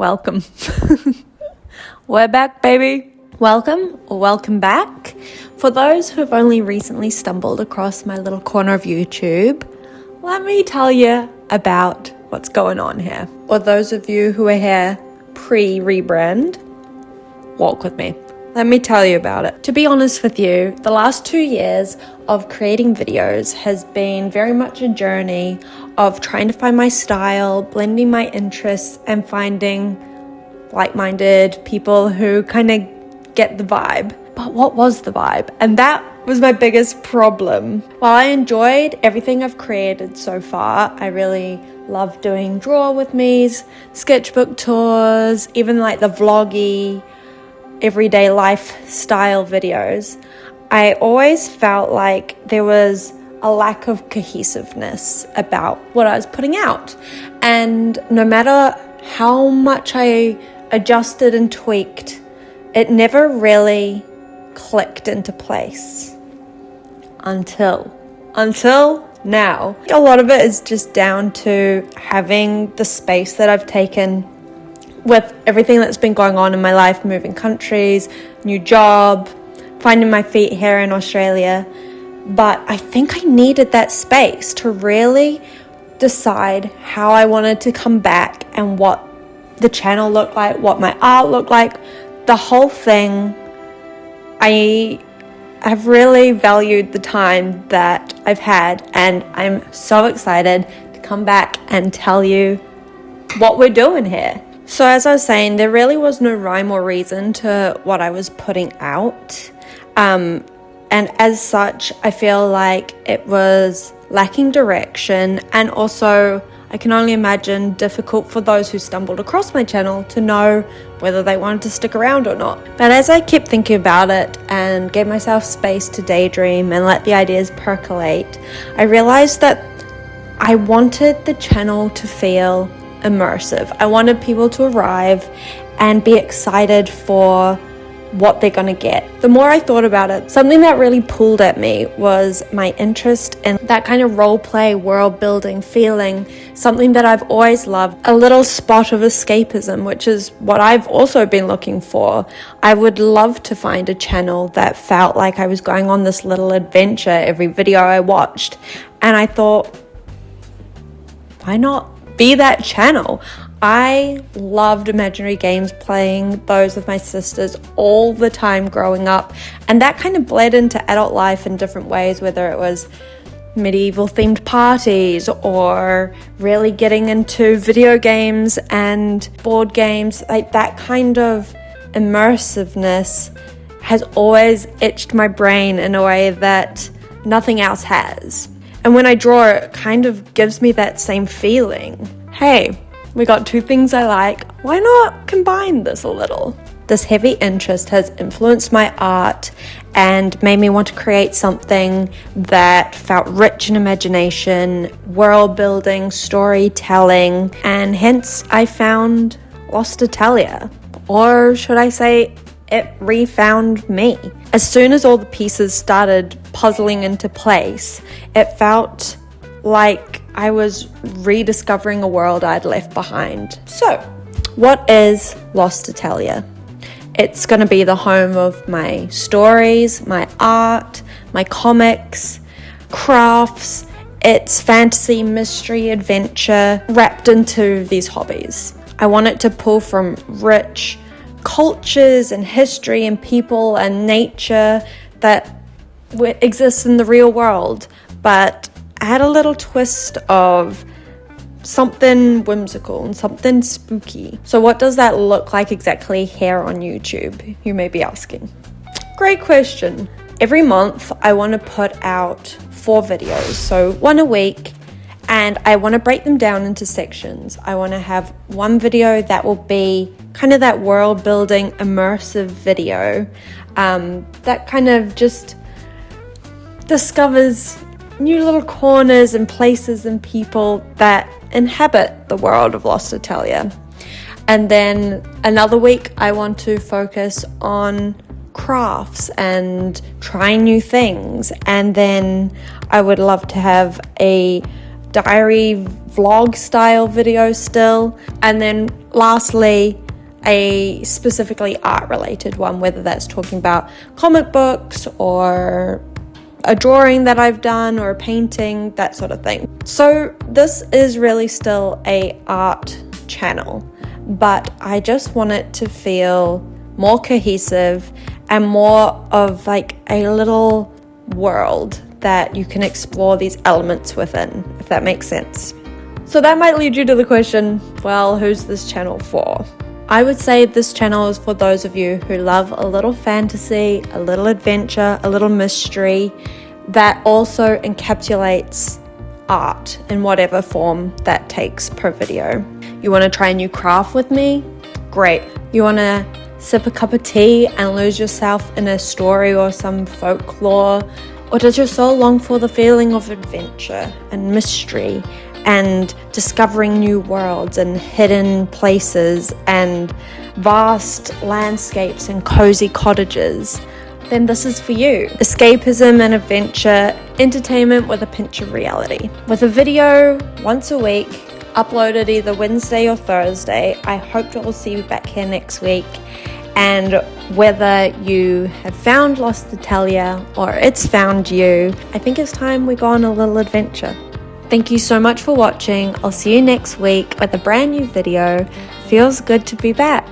welcome. We're back, baby. Welcome or welcome back. For those who have only recently stumbled across my little corner of YouTube, let me tell you about what's going on here. Or those of you who are here pre-rebrand, walk with me. Let me tell you about it. To be honest with you, the last 2 years of creating videos has been very much a journey of trying to find my style, blending my interests, and finding like-minded people who kind of get the vibe. But what was the vibe? And that was my biggest problem. While I enjoyed everything I've created so far, I really love doing draw with me's, sketchbook tours, even like the vloggy, everyday lifestyle videos. I always felt like there was a lack of cohesiveness about what I was putting out. And no matter how much I adjusted and tweaked, it never really clicked into place until now. A lot of it is just down to having the space that I've taken with everything that's been going on in my life, moving countries, new job, finding my feet here in Australia. But I think I needed that space to really decide how I wanted to come back and what the channel looked like, what my art looked like, the whole thing. I have really valued the time that I've had, and I'm so excited to come back and tell you what we're doing here. So as I was saying, there really was no rhyme or reason to what I was putting out. And as such, I feel like it was lacking direction, and also I can only imagine difficult for those who stumbled across my channel to know whether they wanted to stick around or not. But as I kept thinking about it and gave myself space to daydream and let the ideas percolate, I realized that I wanted the channel to feel immersive. I wanted people to arrive and be excited for what they're gonna get. The more I thought about it, something that really pulled at me was my interest in that kind of role play, world building feeling, something that I've always loved, a little spot of escapism, which is what I've also been looking for. I would love to find a channel that felt like I was going on this little adventure every video I watched. And I thought, why not be that channel? I loved imaginary games, playing those with my sisters all the time growing up, and that kind of bled into adult life in different ways, whether it was medieval themed parties or really getting into video games and board games. Like that kind of immersiveness has always itched my brain in a way that nothing else has. And when I draw, it kind of gives me that same feeling. Hey, we got two things I like. Why not combine this a little? This heavy interest has influenced my art and made me want to create something that felt rich in imagination, world building, storytelling, and hence I found Lost Atelier. Or should I say, it refound me. As soon as all the pieces started puzzling into place, it felt like I was rediscovering a world I'd left behind. So, what is Lost Atelier? It's going to be the home of my stories, my art, my comics, crafts. It's fantasy, mystery, adventure wrapped into these hobbies. I want it to pull from rich cultures and history and people and nature that exists in the real world, but add a little twist of something whimsical and something spooky. So what does that look like exactly here on YouTube, you may be asking? Great question. Every month I want to put out 4 videos, so 1 a week, and I want to break them down into sections. I want to have one video that will be kind of that world building immersive video that kind of just discovers new little corners and places and people that inhabit the world of Lost Atelier. And then another week I want to focus on crafts and trying new things. And then I would love to have a diary vlog style video still. And then lastly, a specifically art related one, whether that's talking about comic books or a drawing that I've done or a painting, that sort of thing. So this is really still a art channel, but I just want it to feel more cohesive and more of like a little world that you can explore these elements within, if that makes sense. So that might lead you to the question, well, who's this channel for? I would say this channel is for those of you who love a little fantasy, a little adventure, a little mystery that also encapsulates art in whatever form that takes per video. You want to try a new craft with me? Great. You want to sip a cup of tea and lose yourself in a story or some folklore? Or does your soul long for the feeling of adventure and mystery and discovering new worlds and hidden places and vast landscapes and cozy cottages? Then this is for you. Escapism and adventure, entertainment with a pinch of reality. With a video once a week, uploaded either Wednesday or Thursday. I hope to all see you back here next week. And whether you have found Lost Atelier or it's found you, I think it's time we go on a little adventure. Thank you so much for watching. I'll see you next week with a brand new video. Feels good to be back.